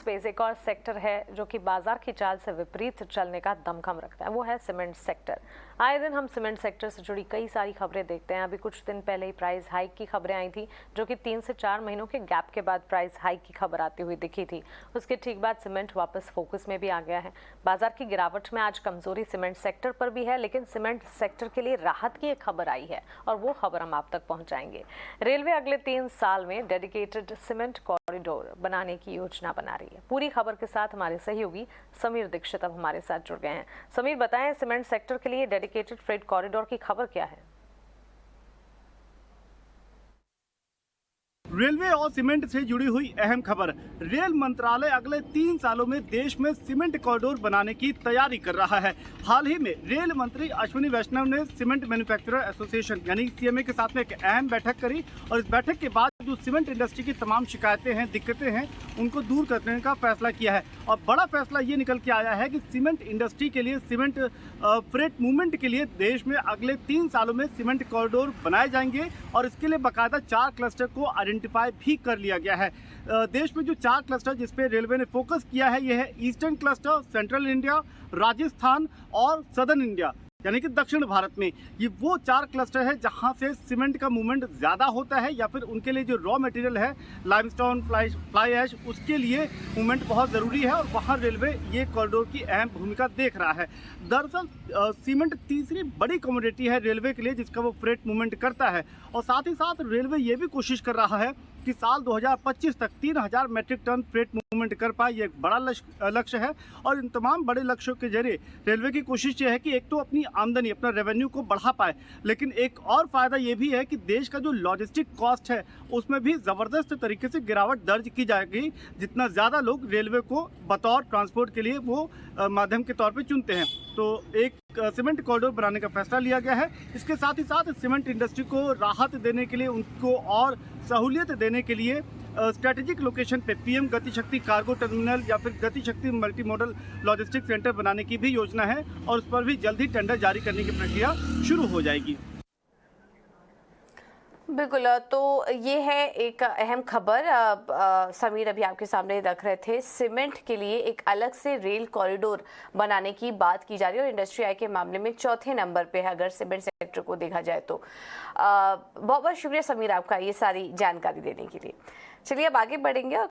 Space एक और sector है जो कि बाजार की चाल से विपरीत चलने का दमखम रखता है, वो है सीमेंट सेक्टर। आए दिन हम सीमेंट सेक्टर से जुड़ी कई सारी खबरें देखते हैं। अभी कुछ दिन पहले ही प्राइस हाइक की खबरें आई थी, जो कि 3 से 4 महीनों के गैप के बाद प्राइस हाइक की खबर आती हुई दिखी थी। उसके ठीक बाद सीमेंट वापस फोकस में भी आ गया है। बाजार की गिरावट में आज कमजोरी सीमेंट सेक्टर पर भी है, लेकिन सीमेंट सेक्टर के लिए राहत की एक खबर आई है और वो खबर हम आप तक पहुंचाएंगे। रेलवे अगले 3 साल में डेडिकेटेड सीमेंट कॉरिडोर बनाने की योजना बना रही है। पूरी खबर के साथ हमारे सहयोगी समीर दीक्षित अब हमारे साथ जुड़ गए हैं। समीर, बताएं, सीमेंट सेक्टर के लिए डेडिकेटेड फ्रेट कॉरिडोर की खबर क्या है? रेलवे और सीमेंट से जुड़ी हुई अहम खबर। रेल मंत्रालय अगले 3 सालों में देश में सीमेंट कॉरिडोर बनाने की तैयारी कर रहा है। हाल ही में रेल मंत्री अश्विनी वैष्णव ने सीमेंट मैन्युफैक्चरर एसोसिएशन यानी सीएमए के साथ में एक अहम बैठक करी और इस बैठक के बाद जो सीमेंट इंडस्ट्री की तमाम शिकायतें हैं, दिक्कतें हैं, उनको दूर करने का फैसला किया है। और बड़ा फैसला ये निकल के आया है कि सीमेंट इंडस्ट्री के लिए, सीमेंट फ्रेट मूवमेंट के लिए देश में अगले 3 सालों में सीमेंट कॉरिडोर बनाए जाएंगे और इसके लिए बाकायदा 4 क्लस्टर को आइडेंटिफाई भी कर लिया गया है। देश में जो 4 क्लस्टर जिस पे रेलवे ने फोकस किया है, यह है eastern cluster, central India, Rajasthan और सदर्न इंडिया यानी कि दक्षिण भारत में। ये वो 4 क्लस्टर है जहां से सीमेंट का मूवमेंट ज़्यादा होता है या फिर उनके लिए जो रॉ मटेरियल है, लाइमस्टोन, फ्लाई ऐश, उसके लिए मूवमेंट बहुत ज़रूरी है और वहां रेलवे ये कॉरिडोर की अहम भूमिका देख रहा है। दरअसल सीमेंट तीसरी बड़ी कमोडिटी है रेलवे के लिए जिसका वो फ्रेट मूवमेंट करता है और साथ ही साथ रेलवे ये भी कोशिश कर रहा है कि साल 2025 तक 3000 मैट्रिक टन फ्रेट मूवमेंट कर पाए। ये एक बड़ा लक्ष्य है और इन तमाम बड़े लक्ष्यों के जरिए रेलवे की कोशिश ये है कि एक तो अपनी आमदनी, अपना रेवेन्यू को बढ़ा पाए, लेकिन एक और फायदा ये भी है कि देश का जो लॉजिस्टिक कॉस्ट है उसमें भी ज़बरदस्त तरीके से गिरावट दर्ज की जाएगी। जितना ज़्यादा लोग रेलवे को बतौर ट्रांसपोर्ट के लिए वो माध्यम के तौर पर चुनते हैं, तो एक सीमेंट कॉरिडोर बनाने का फैसला लिया गया है। इसके साथ ही साथ सीमेंट इंडस्ट्री को राहत देने के लिए, उनको और सहूलियत देने के लिए स्ट्रेटेजिक लोकेशन पे पीएम गति शक्ति कार्गो टर्मिनल या फिर गति शक्ति मल्टी मॉडल लॉजिस्टिक सेंटर बनाने की भी योजना है और उस पर भी जल्द ही टेंडर जारी करने की प्रक्रिया शुरू हो जाएगी। बिल्कुल, तो ये है एक अहम खबर समीर अभी आपके सामने रख रहे थे। सीमेंट के लिए एक अलग से रेल कॉरिडोर बनाने की बात की जा रही है और इंडस्ट्री आई के मामले में चौथे नंबर पे है अगर सीमेंट सेक्टर को देखा जाए तो। बहुत बहुत शुक्रिया समीर आपका ये सारी जानकारी देने के लिए। चलिए अब आगे बढ़ेंगे।